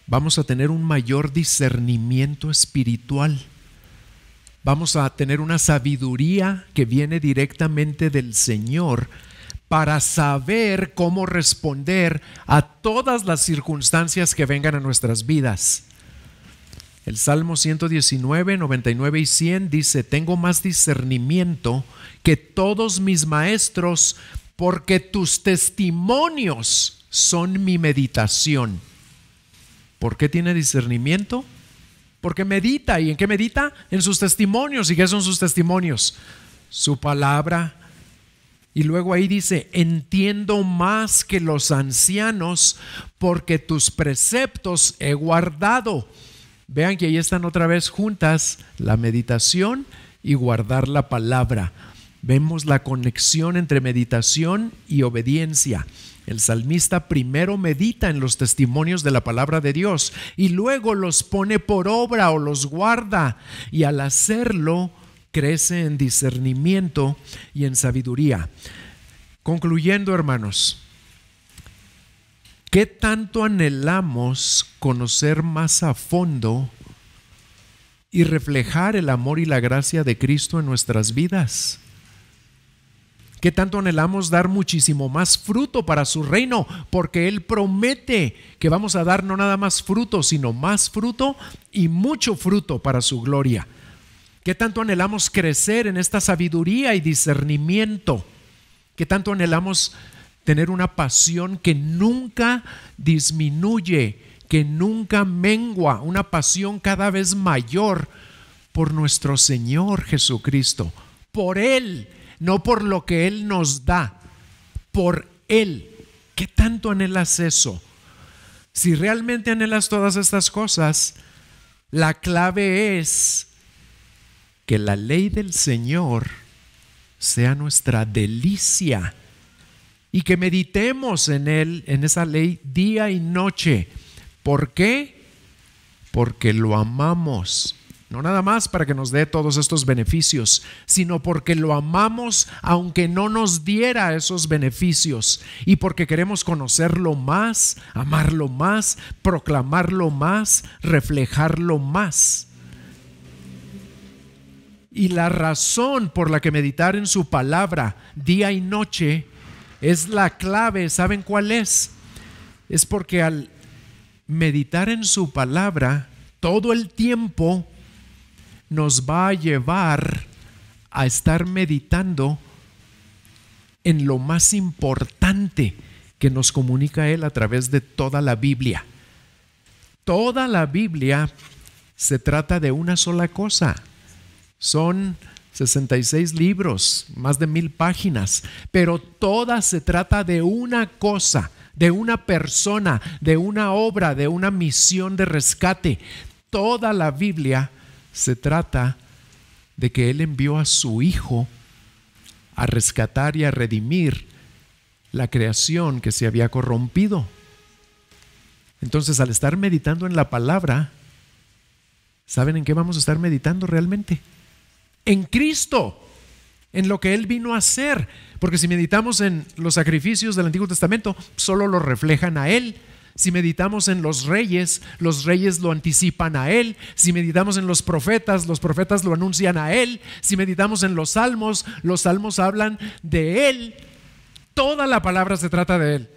vamos a tener un mayor discernimiento espiritual. Vamos a tener una sabiduría que viene directamente del Señor para saber cómo responder a todas las circunstancias que vengan a nuestras vidas. El Salmo 119, 99 y 100 dice: tengo más discernimiento que todos mis maestros, porque tus testimonios son mi meditación. ¿Por qué tiene discernimiento? Porque medita. ¿Y en qué medita? En sus testimonios. ¿Y qué son sus testimonios? Su palabra. Y luego ahí dice: entiendo más que los ancianos, porque tus preceptos he guardado. Vean que ahí están otra vez juntas la meditación y guardar la palabra. Vemos la conexión entre meditación y obediencia. El salmista primero medita en los testimonios de la palabra de Dios y luego los pone por obra o los guarda, y al hacerlo crece en discernimiento y en sabiduría. Concluyendo, hermanos, ¿qué tanto anhelamos conocer más a fondo y reflejar el amor y la gracia de Cristo en nuestras vidas? ¿Qué tanto anhelamos dar muchísimo más fruto para su reino? Porque Él promete que vamos a dar no nada más fruto, sino más fruto y mucho fruto para su gloria. ¿Qué tanto anhelamos crecer en esta sabiduría y discernimiento? ¿Qué tanto anhelamos tener una pasión que nunca disminuye, que nunca mengua, una pasión cada vez mayor por nuestro Señor Jesucristo, por Él? No por lo que Él nos da, por Él. ¿Qué tanto anhelas eso? Si realmente anhelas todas estas cosas, la clave es que la ley del Señor sea nuestra delicia y que meditemos en Él, en esa ley, día y noche. ¿Por qué? Porque lo amamos. No nada más para que nos dé todos estos beneficios, sino porque lo amamos aunque no nos diera esos beneficios, y porque queremos conocerlo más, amarlo más, proclamarlo más, reflejarlo más. Y la razón por la que meditar en su palabra día y noche es la clave. ¿Saben cuál es? Es porque al meditar en su palabra todo el tiempo, nos va a llevar a estar meditando en lo más importante que nos comunica Él a través de toda la Biblia. Toda la Biblia se trata de una sola cosa. Son 66 libros, más de 1000 páginas, pero toda se trata de una cosa, de una persona, de una obra, de una misión de rescate. Toda la Biblia se trata de que Él envió a su Hijo a rescatar y a redimir la creación que se había corrompido. Entonces, al estar meditando en la palabra, ¿saben en qué vamos a estar meditando realmente? En Cristo, en lo que Él vino a hacer. Porque si meditamos en los sacrificios del Antiguo Testamento, solo lo reflejan a Él. Si meditamos en los reyes lo anticipan a Él. Si meditamos en los profetas lo anuncian a Él. Si meditamos en los salmos hablan de Él. Toda la palabra se trata de Él,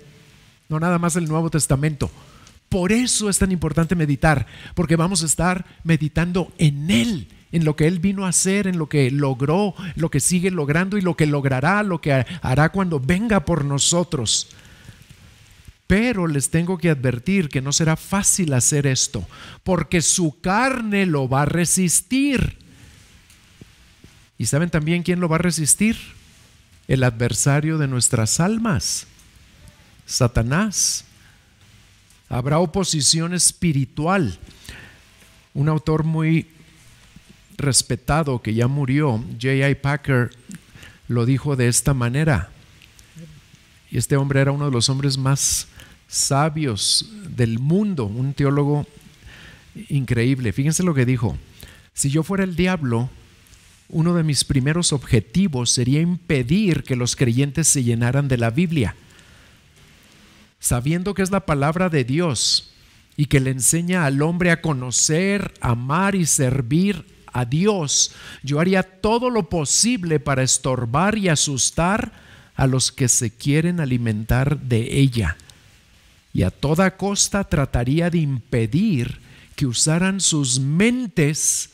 no nada más el Nuevo Testamento. Por eso es tan importante meditar, porque vamos a estar meditando en Él, en lo que Él vino a hacer, en lo que logró, lo que sigue logrando y lo que logrará, lo que hará cuando venga por nosotros. Pero les tengo que advertir que no será fácil hacer esto, porque su carne lo va a resistir. ¿Y saben también quién lo va a resistir? El adversario de nuestras almas, Satanás. Habrá oposición espiritual. Un autor muy respetado que ya murió, J.I. Packer, lo dijo de esta manera. Y este hombre era uno de los hombres más sabios del mundo, un teólogo increíble. Fíjense lo que dijo: si yo fuera el diablo, uno de mis primeros objetivos sería impedir que los creyentes se llenaran de la Biblia. Sabiendo que es la palabra de Dios y que le enseña al hombre a conocer, amar y servir a Dios, yo haría todo lo posible para estorbar y asustar a los que se quieren alimentar de ella. Y a toda costa trataría de impedir que usaran sus mentes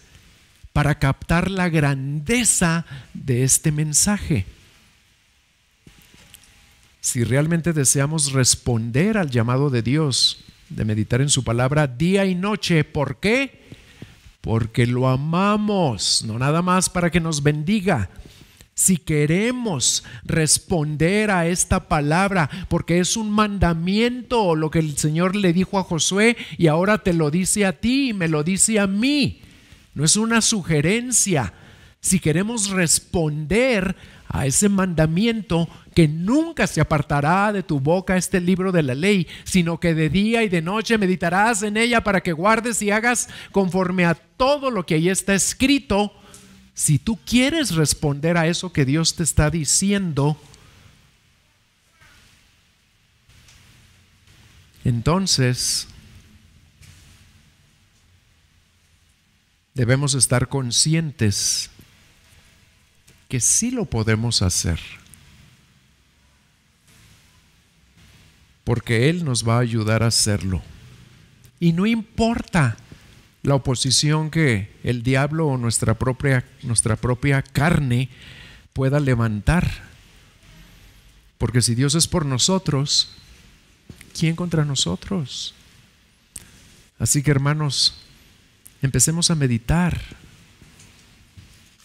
para captar la grandeza de este mensaje. Si realmente deseamos responder al llamado de Dios de meditar en su palabra día y noche, ¿por qué? Porque lo amamos, no nada más para que nos bendiga, Si queremos responder a esta palabra, porque es un mandamiento lo que el Señor le dijo a Josué y ahora te lo dice a ti y me lo dice a mí. No es una sugerencia. Si queremos responder a ese mandamiento, que nunca se apartará de tu boca este libro de la ley, sino que de día y de noche meditarás en ella para que guardes y hagas conforme a todo lo que ahí está escrito. Si tú quieres responder a eso que Dios te está diciendo, entonces debemos estar conscientes que sí lo podemos hacer, porque Él nos va a ayudar a hacerlo. Y no importa la oposición que el diablo o nuestra propia carne pueda levantar, porque si Dios es por nosotros, ¿quién contra nosotros? Así que, hermanos, empecemos a meditar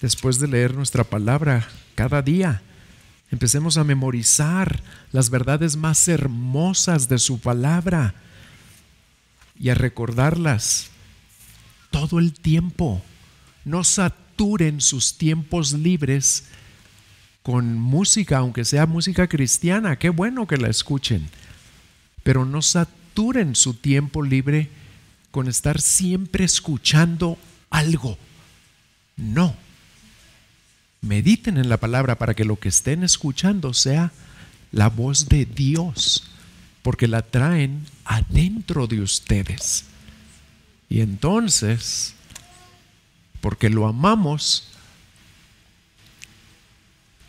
después de leer nuestra palabra cada día. Empecemos a memorizar las verdades más hermosas de su palabra y a recordarlas todo el tiempo. No saturen sus tiempos libres con música, aunque sea música cristiana. Qué bueno que la escuchen, pero no saturen su tiempo libre con estar siempre escuchando algo. No. Mediten en la palabra para que lo que estén escuchando sea la voz de Dios, porque la traen adentro de ustedes. Y entonces, porque lo amamos,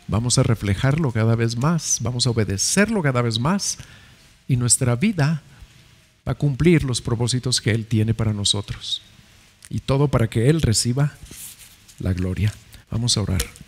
vamos a reflejarlo cada vez más, vamos a obedecerlo cada vez más, y nuestra vida va a cumplir los propósitos que Él tiene para nosotros. Y todo para que Él reciba la gloria. Vamos a orar.